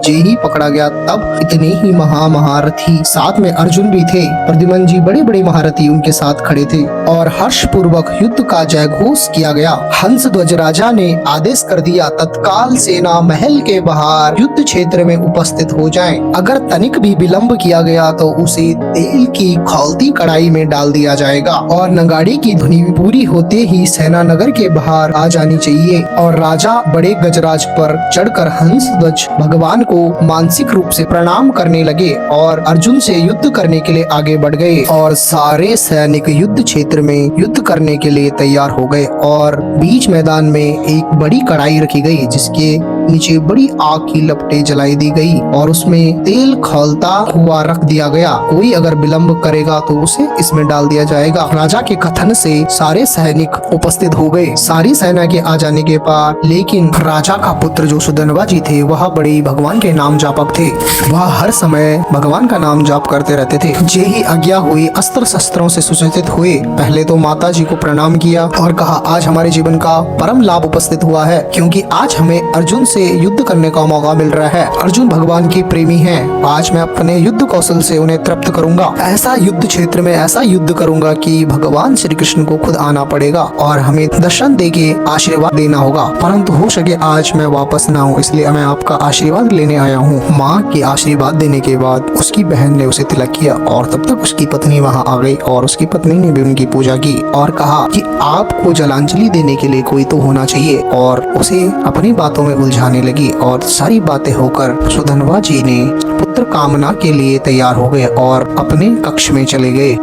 जे ही पकड़ा गया तब इतने ही महारथी साथ में अर्जुन भी थे। प्रद्युम्न जी बड़े बड़े महारथी उनके साथ खड़े थे और हर्ष पूर्वक युद्ध का जय घोष किया गया। हंस ध्वज राजा ने आदेश कर दिया तत्काल सेना महल के बाहर युद्ध क्षेत्र में उपस्थित हो जाए। अगर तनिक भी विलंब किया गया तो उसे तेल की खौलती कढ़ाई में डाल दिया जाएगा और नगाड़े की ध्वनि पूरी होते ही सेना नगर के बाहर आ जानी चाहिए। और राजा बड़े गजराज पर चढ़कर हंस ध्वज भगवान को मानसिक रूप से प्रणाम करने लगे और अर्जुन से युद्ध करने के लिए आगे बढ़ गए और सारे सैनिक युद्ध क्षेत्र में युद्ध करने के लिए तैयार हो गए। और बीच मैदान में एक बड़ी कढ़ाई रखी गई जिसके नीचे बड़ी आग की लपटें जलाई दी गई और उसमें तेल खौलता हुआ रख दिया गया। कोई अगर विलंब करेगा तो उसे इसमें डाल दिया जाएगा। राजा के कथन से सारे सैनिक उपस्थित हो गए सारी सेना के आ जाने के बाद। लेकिन राजा का पुत्र जो सुधनवा जी थे वह बड़े भगवान के नाम जापक थे। वह हर समय भगवान का नाम जाप करते रहते थे। जे ही आज्ञा हुई अस्त्र शस्त्रों से सुसज्जित हुए। पहले तो माता जी को प्रणाम किया और कहा आज हमारे जीवन का परम लाभ उपस्थित हुआ है क्योंकि आज हमें अर्जुन से युद्ध करने का मौका मिल रहा है। अर्जुन भगवान के प्रेमी हैं। आज मैं अपने युद्ध कौशल से उन्हें तृप्त करूंगा। ऐसा युद्ध क्षेत्र में ऐसा युद्ध करूंगा कि भगवान श्री कृष्ण को खुद आना पड़ेगा और हमें दर्शन देके आशीर्वाद देना होगा। परंतु हो सके आज मैं वापस ना हूँ, इसलिए मैं आपका आशीर्वाद लेने आया हूँ। माँ के आशीर्वाद देने के बाद उसकी बहन ने उसे तिलक किया और तब तक उसकी पत्नी वहाँ आ गई और उसकी पत्नी ने भी उनकी पूजा की और कहा कि आपको जलांजलि देने के लिए कोई तो होना चाहिए। और उसे अपनी बातों में उलझाने लगी और सारी बातें होकर सुधनवा जी ने पुत्र कामना के लिए तैयार हो गए और अपने कक्ष में चले गए।